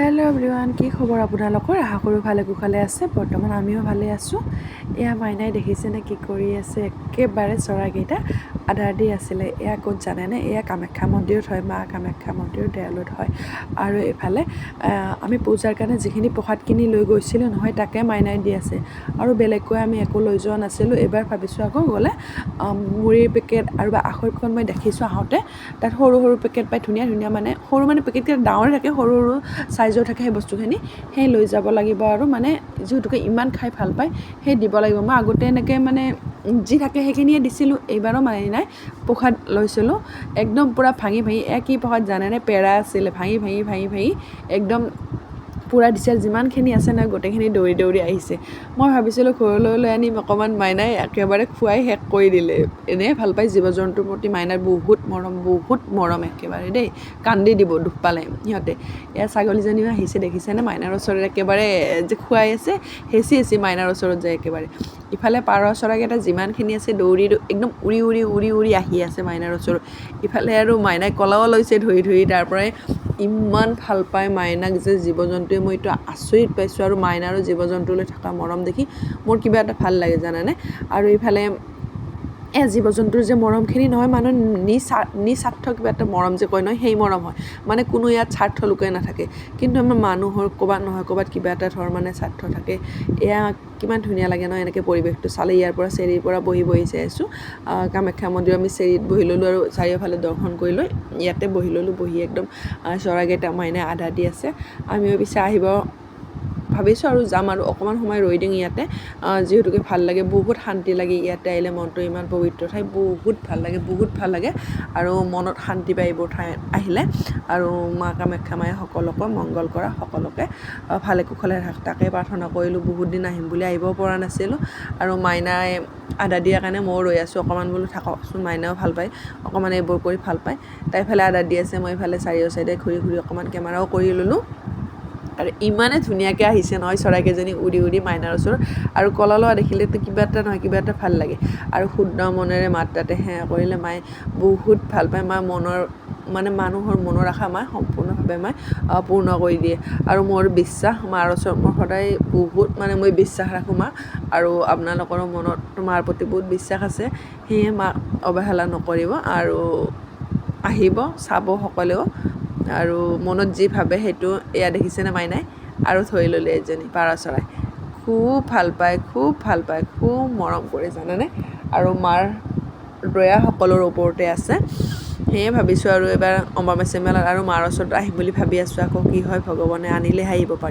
Hello' everyone, কি খবৰ আপোনালোকৰ? আশা কৰোঁ ভালে কুশলে আছে। বৰ্তমান আমিও ভালে আছোঁ। এয়া মাইনাই দেখিছেনে কি কৰি আছে? একেবাৰে চৰাইকেইটা আধাৰ দি আছিলে। এয়া ক'ত জানেনে? এয়া কামাখ্যা মন্দিৰত হয়, মা কামাখ্যা মন্দিৰৰ দেৱালয়ত হয়। আৰু এইফালে আমি পূজাৰ কাৰণে যিখিনি প্ৰসাদ কিনি লৈ গৈছিলোঁ নহয়, তাকে মাইনাই দি আছে। আৰু বেলেগকৈ আমি একো লৈ যোৱা নাছিলোঁ। এইবাৰ ভাবিছোঁ আকৌ গ'লে মুড়িৰ পেকেট আৰু আখৈ পেকেট মই দেখিছোঁ আহোঁতে, তাত সৰু সৰু পেকেট পাই, ধুনীয়া ধুনীয়া মানে সৰু মানে পেকেটকেইটা ডাঙৰ থাকে, সৰু সৰু চাইজৰ থাকে সেই বস্তুখিনি, সেই লৈ যাব লাগিব। আৰু মানে যিহেতুকে ইমান খাই ভাল পায়, সেই দিব লাগিব। মই আগতে এনেকৈ মানে যি থাকে সেইখিনিয়ে দিছিলোঁ। এইবাৰো মানে নাই, প্ৰসাদ লৈছিলোঁ একদম পূৰা ভাঙি ভাঙি। কি প্ৰসাদ জানেনে? পেৰা আছিলে। ভাঙি ভাঙি ভাঙি ভাঙি একদম পূৰা দিছে। যিমানখিনি আছে নহয় গোটেইখিনি দৌৰি দৌৰি আহিছে। মই ভাবিছিলোঁ ঘৰলৈ লৈ আনিম অকণমান, মাইনাই একেবাৰে খুৱাই শেষ কৰি দিলে। এনেই ভাল পায় জীৱ জন্তুৰ প্ৰতি মাইনাৰ বহুত মৰম একেবাৰে দেই। কান্দি দিব দুখ পালে সিহঁতে। এয়া ছাগলীজনীও আহিছে, দেখিছেনে? মাইনাৰ ওচৰত একেবাৰে যে খুৱাই আছে, হেঁচি মাইনাৰ ওচৰত যায় একেবাৰে। ইফালে পাৰ চৰাইকেইটা যিমানখিনি আছে দৌৰি একদম উৰি আহি আছে মাইনাৰ ওচৰত। ইফালে আৰু মাইনাই কলাও লৈছে ধৰি ধৰি। তাৰ পৰাই ইমান ভাল পায় মাইনাক যে জীৱ জন্তুৱে, মই এইটো আচৰিত পাইছোঁ। আৰু মাইনাৰো জীৱ জন্তুলৈ থকা মৰম দেখি মোৰ কিবা এটা ভাল লাগে জানানে। আৰু ইফালে জীৱ জন্তুৰ যে মৰমখিনি নহয়, মানুহ নিস্বাৰ্থ কিবা এটা মৰম যে কয় নহয়, সেই মৰম হয়। মানে কোনো ইয়াত স্বাৰ্থ লুকাই নাথাকে। কিন্তু আমাৰ মানুহৰ ক'ৰবাত নহয় ক'ৰবাত কিবা এটা মানে স্বাৰ্থ থাকে। এয়া কিমান ধুনীয়া লাগে ন এনেকৈ পৰিৱেশটো চালে। ইয়াৰ পৰা চেৰীৰ পৰা বহি চাই আছোঁ কামাখ্যা মন্দিৰ। আমি চেৰীত বহি ল'লোঁ আৰু চাৰিওফালে দৰ্শন কৰি লৈ ইয়াতে বহি ল'লোঁ। বহি একদম চৰাইকেইটা মাইনাই আধা দি আছে। আমিও পিছে আহিব ভাবিছোঁ আৰু যাম আৰু অকণমান সময় ৰৈ দিম ইয়াতে। যিহেতুকে ভাল লাগে, বহুত শান্তি লাগে ইয়াতে আহিলে। মনটো ইমান পবিত্ৰ ঠাই, বহুত ভাল লাগে। আৰু মনত শান্তি পায় এইবোৰ ঠাই আহিলে। আৰু মা কামাখ্যা মায়ে সকলোকে মংগল কৰা, সকলোকে ভালে কুশলে তাকে প্ৰাৰ্থনা কৰিলোঁ। বহুত দিন আহিম বুলি আহিব পৰা নাছিলোঁ। আৰু মাইনাই আদা দিয়াৰ কাৰণে ময়ো ৰৈ আছোঁ অকণমান, বোলো থাককচোন, মাইনাও ভাল পায় অকণমান এইবোৰ কৰি ভাল পায়। তাই ফালে আদা দি আছে, মই ইফালে চাৰিও চাইডে ঘূৰি অকণমান কেমেৰাও কৰি ল'লোঁ। আৰু ইমানে ধুনীয়াকৈ আহিছে নহয় চৰাইকেইজনী উৰি মাইনাৰ ওচৰত। আৰু কললোৱা দেখিলেতো কিবা এটা নহয় কিবা এটা ভাল লাগে। আৰু শুদ্ধ মনেৰে মাত তাতে সেৱা কৰিলে মায়ে বহুত ভাল পায়। মা মানুহৰ মনৰ আশা মায়ে সম্পূৰ্ণভাৱে মায়ে পূৰ্ণ কৰি দিয়ে। আৰু মোৰ বিশ্বাস মাৰ ওচৰত মোৰ সদায় বহুত মই বিশ্বাস ৰাখোঁ মাক। আৰু আপোনালোকৰো মনত মাৰ প্ৰতি বহুত বিশ্বাস আছে, সেয়ে মাক অৱহেলা নকৰিব। আৰু আহিব, চাব সকলেও। আৰু মনত যি ভাবে সেইটো। এয়া দেখিছেনে মাইনাই আৰু ধৰি ল'লে এজনী পাৰ চৰাই। খুব ভাল পায়, খুব মৰম কৰে জানেনে। আৰু মাৰ দয়া সকলোৰ ওপৰতে আছে। সেয়ে ভাবিছোঁ আৰু এইবাৰ অম্বুবাচী মেলাত আৰু মাৰ ওচৰত আহিম বুলি ভাবি আছোঁ। আকৌ কি হয় ভগৱানে আনিলেহে আহিব পাৰিম।